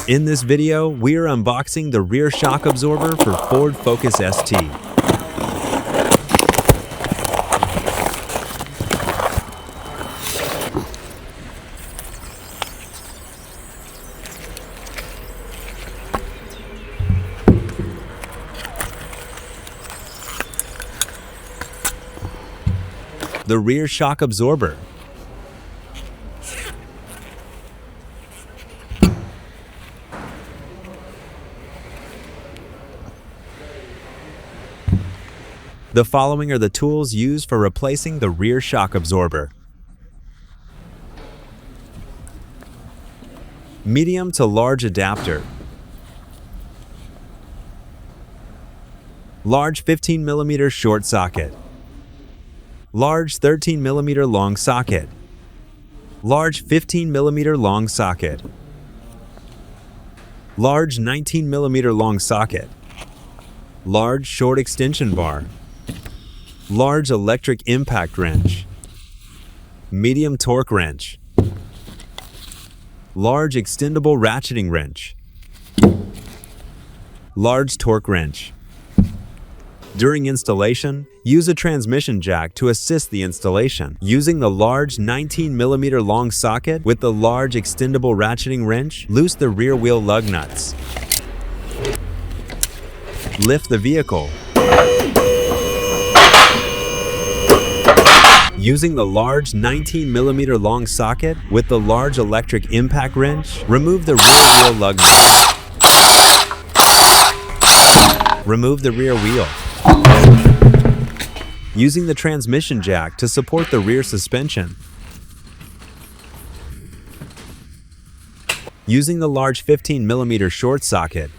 In this video, we are unboxing the rear shock absorber for Ford Focus ST. The rear shock absorber. The following are the tools used for replacing the rear shock absorber. Medium to large adapter. Large 15mm short socket. Large 13mm long socket. Large 15mm long socket. Large 19mm long socket. Large short extension bar. Large electric impact wrench. Medium torque wrench. Large extendable ratcheting wrench. Large torque wrench. During installation, use a transmission jack to assist the installation. Using the large 19mm long socket with the large extendable ratcheting wrench, loose the rear wheel lug nuts. Lift the vehicle. Using the large 19mm long socket with the large electric impact wrench, remove the rear wheel lug nuts. Remove the rear wheel. Using the transmission jack to support the rear suspension. Using the large 15mm short socket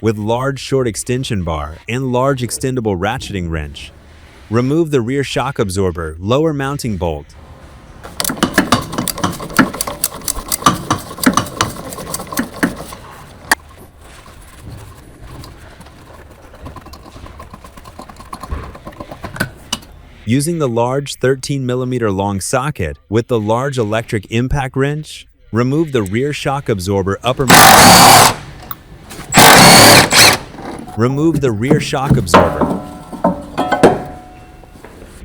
with large short extension bar and large extendable ratcheting wrench, remove the rear shock absorber lower mounting bolt. Using the large 13mm long socket with the large electric impact wrench, remove the rear shock absorber upper mounting bolt. Remove the rear shock absorber.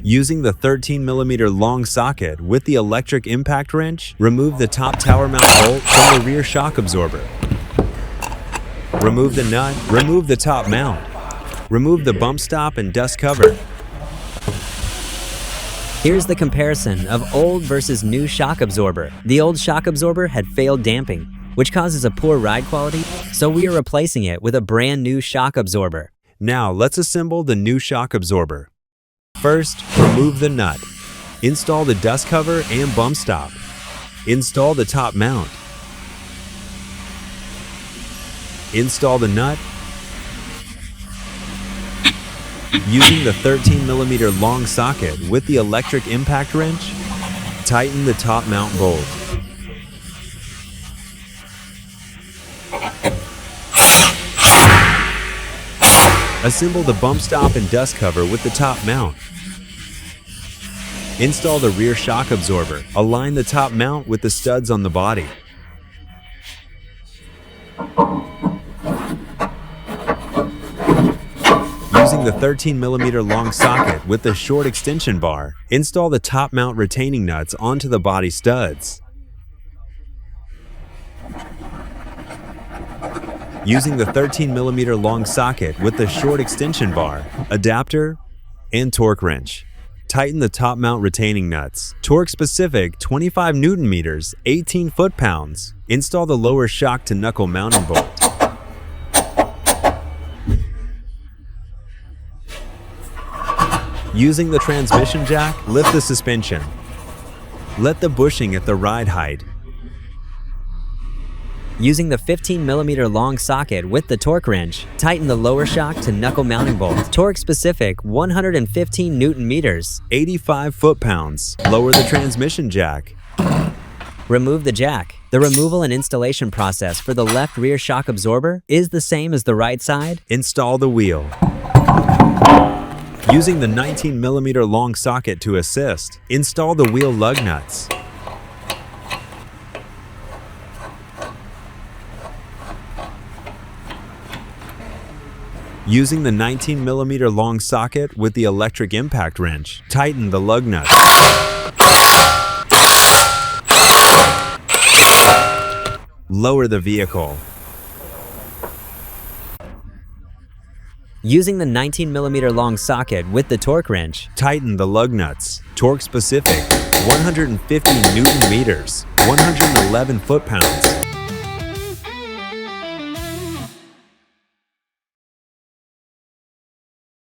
Using the 13mm long socket with the electric impact wrench, remove the top tower mount bolt from the rear shock absorber. Remove the nut, remove the top mount. Remove the bump stop and dust cover. Here's the comparison of old versus new shock absorber. The old shock absorber had failed damping, which causes a poor ride quality, so we are replacing it with a brand new shock absorber. Now let's assemble the new shock absorber. First, remove the nut. Install the dust cover and bump stop. Install the top mount. Install the nut. Using the 13mm long socket with the electric impact wrench, tighten the top mount bolt. Assemble the bump stop and dust cover with the top mount. Install the rear shock absorber. Align the top mount with the studs on the body. Using the 13mm long socket with the short extension bar, install the top mount retaining nuts onto the body studs. Using the 13mm long socket with the short extension bar, adapter, and torque wrench, tighten the top mount retaining nuts. Torque specific 25 Nm, 18 foot-pounds. Install the lower shock to knuckle mounting bolt. Using the transmission jack, lift the suspension. Let the bushing at the ride height. Using the 15mm long socket with the torque wrench, tighten the lower shock to knuckle mounting bolt. Torque specific 115 Nm, 85 foot-pounds. Lower the transmission jack. Remove the jack. The removal and installation process for the left rear shock absorber is the same as the right side. Install the wheel. Using the 19mm long socket to assist, install the wheel lug nuts. Using the 19mm long socket with the electric impact wrench, tighten the lug nuts. Lower the vehicle. Using the 19mm long socket with the torque wrench, Tighten the lug nuts. Torque specific, 150 Newton meters, 111 foot-pounds.